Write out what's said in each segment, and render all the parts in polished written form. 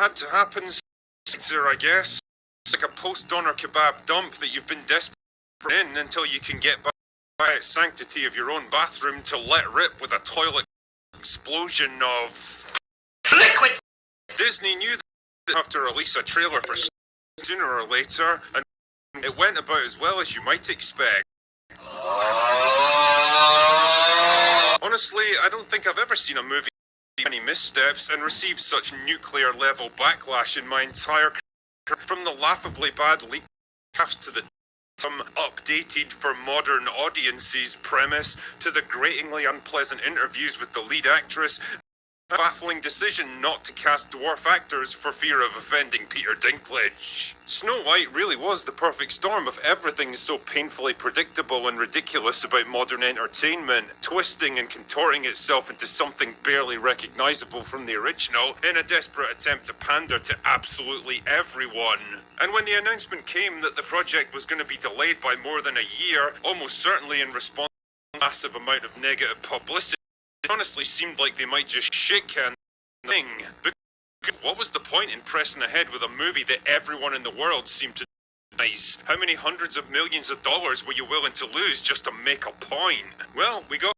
had to happen sooner, I guess. It's like a post-doner kebab dump that you've been desperate in until you can get by the sanctity of your own bathroom to let rip with a toilet explosion of liquid. Disney knew that they'd have to release a trailer for sooner or later, and it went about as well as you might expect. Honestly, I don't think I've ever seen a movie with many missteps and received such nuclear-level backlash in my entire career. From the laughably bad leak cast to the updated for modern audiences premise to the gratingly unpleasant interviews with the lead actress, a baffling decision not to cast dwarf actors for fear of offending Peter Dinklage. Snow White really was the perfect storm of everything so painfully predictable and ridiculous about modern entertainment, twisting and contorting itself into something barely recognizable from the original in a desperate attempt to pander to absolutely everyone. And when the announcement came that the project was going to be delayed by more than a year, almost certainly in response to a massive amount of negative publicity, it honestly seemed like they might just shit-can the thing. Because what was the point in pressing ahead with a movie that everyone in the world seemed to nice? How many hundreds of millions of dollars were you willing to lose just to make a point? Well, we got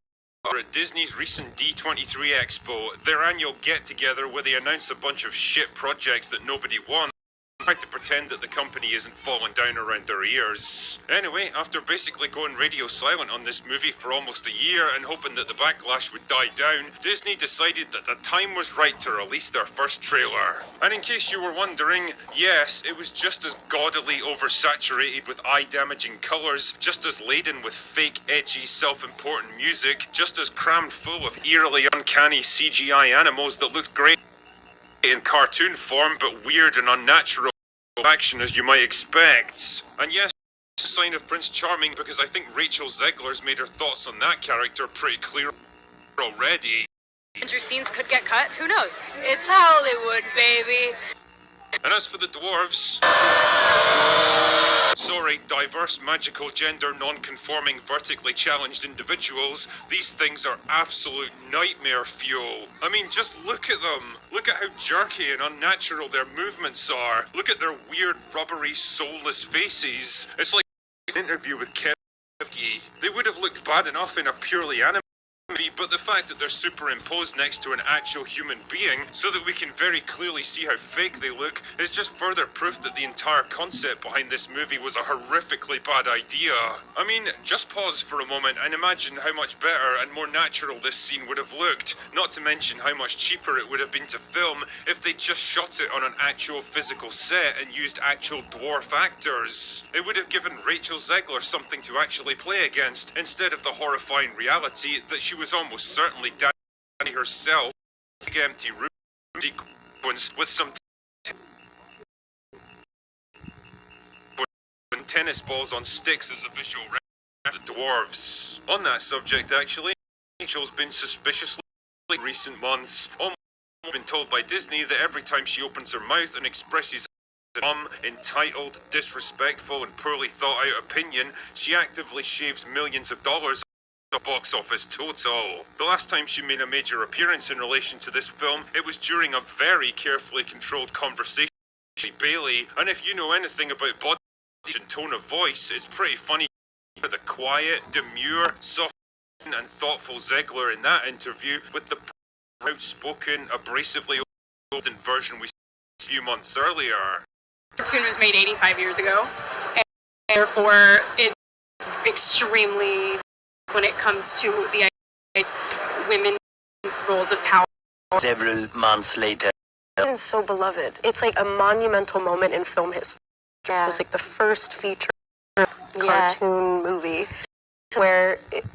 at Disney's recent D23 Expo, their annual get-together where they announce a bunch of shit projects that nobody wants, trying to pretend that the company isn't falling down around their ears. Anyway, after basically going radio silent on this movie for almost a year and hoping that the backlash would die down, Disney decided that the time was right to release their first trailer. And in case you were wondering, yes, it was just as gaudily oversaturated with eye-damaging colours, just as laden with fake, edgy, self-important music, just as crammed full of eerily uncanny CGI animals that looked great in cartoon form but weird and unnatural action as you might expect. And yes, it's a sign of Prince Charming because I think Rachel Zegler's made her thoughts on that character pretty clear already. Your scenes could get cut, who knows? It's Hollywood, baby. And as for the dwarves, sorry, diverse, magical, gender, non-conforming, vertically challenged individuals, these things are absolute nightmare fuel. I mean, just look at them. Look at how jerky and unnatural their movements are. Look at their weird, rubbery, soulless faces. It's like an interview with Kevin. They would have looked bad enough in a purely animated movie, but the fact that they're superimposed next to an actual human being so that we can very clearly see how fake they look is just further proof that the entire concept behind this movie was a horrifically bad idea. I mean, just pause for a moment and imagine how much better and more natural this scene would have looked, not to mention how much cheaper it would have been to film if they just shot it on an actual physical set and used actual dwarf actors. It would have given Rachel Zegler something to actually play against, instead of the horrifying reality that she was almost certainly Danny herself, big empty room sequence with some tennis balls on sticks as a visual reference to the dwarves. On that subject, actually, Rachel's been suspiciously in recent months, almost been told by Disney that every time she opens her mouth and expresses a dumb, entitled, disrespectful, and poorly thought out opinion, she actively shaves millions of dollars the box office total. The last time she made a major appearance in relation to this film, it was during a very carefully controlled conversation with Bailey, and if you know anything about body and tone of voice, it's pretty funny for the quiet, demure, soft and thoughtful Zegler in that interview with the outspoken, abrasively olden version we saw a few months earlier. The cartoon was made 85 years ago, and therefore it's extremely, when it comes to the women roles of power. Several months later. It's so beloved. It's like a monumental moment in film history. Yeah. It was like the first feature cartoon movie where it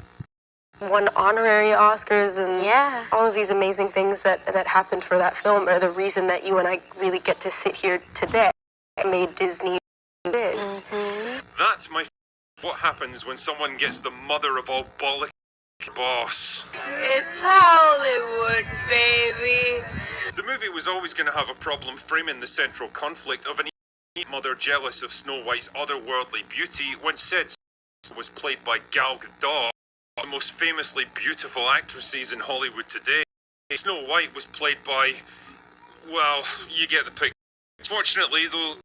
won honorary Oscars and all of these amazing things that happened for that film are the reason that you and I really get to sit here today and made Disney what it is. That's what happens when someone gets the mother of all bollock boss. It's Hollywood, baby. The movie was always going to have a problem framing the central conflict of an mother jealous of Snow White's otherworldly beauty when said was played by Gal Gadot, one of the most famously beautiful actresses in Hollywood today. Snow White was played by, Well, you get the picture. Fortunately, though,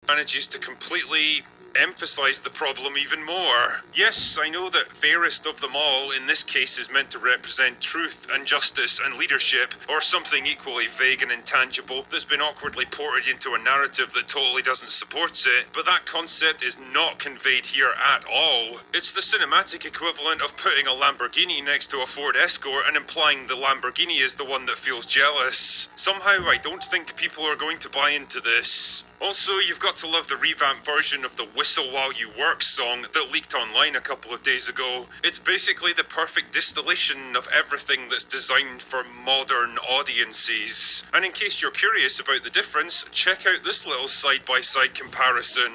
manages to completely emphasize the problem even more. Yes, I know that fairest of them all in this case is meant to represent truth and justice and leadership, or something equally vague and intangible that's been awkwardly ported into a narrative that totally doesn't support it, but that concept is not conveyed here at all. It's the cinematic equivalent of putting a Lamborghini next to a Ford Escort and implying the Lamborghini is the one that feels jealous. Somehow I don't think people are going to buy into this. Also, you've got to love the revamped version of the Whistle While You Work song that leaked online a couple of days ago. It's basically the perfect distillation of everything that's designed for modern audiences. And in case you're curious about the difference, check out this little side-by-side comparison.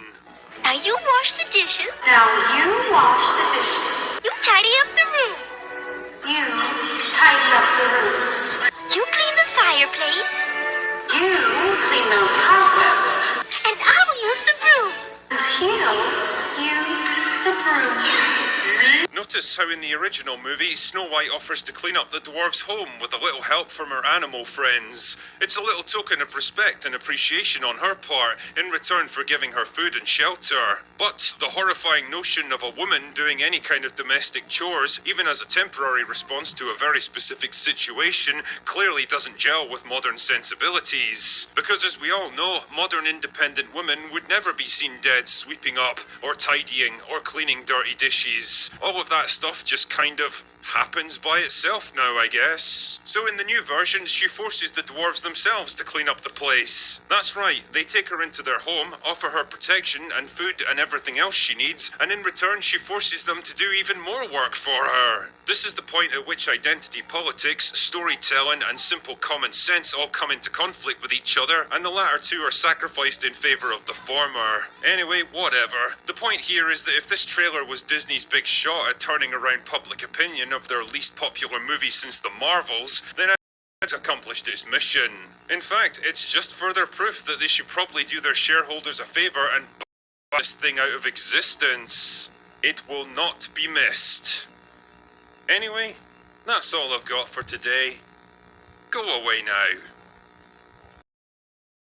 Now you wash the dishes. Now you wash the dishes. You tidy up the room. You tidy up the room. You clean the fireplace. You clean those cobwebs. And I'll use the broom. And he'll use the broom. Notice how in the original movie, Snow White offers to clean up the dwarf's home with a little help from her animal friends. It's a little token of respect and appreciation on her part in return for giving her food and shelter. But the horrifying notion of a woman doing any kind of domestic chores, even as a temporary response to a very specific situation, clearly doesn't gel with modern sensibilities. Because as we all know, modern independent women would never be seen dead sweeping up, or tidying, or cleaning dirty dishes. All of that stuff just kind of happens by itself now, I guess. So in the new version, she forces the dwarves themselves to clean up the place. That's right, they take her into their home, offer her protection and food and everything else she needs, and in return she forces them to do even more work for her. This is the point at which identity politics, storytelling and simple common sense all come into conflict with each other, and the latter two are sacrificed in favor of the former. Anyway, whatever. The point here is that if this trailer was Disney's big shot at turning around public opinion of their least popular movie since the Marvels, then it's accomplished its mission. In fact, it's just further proof that they should probably do their shareholders a favor and buy this thing out of existence. It will not be missed. Anyway, that's all I've got for today. Go away now.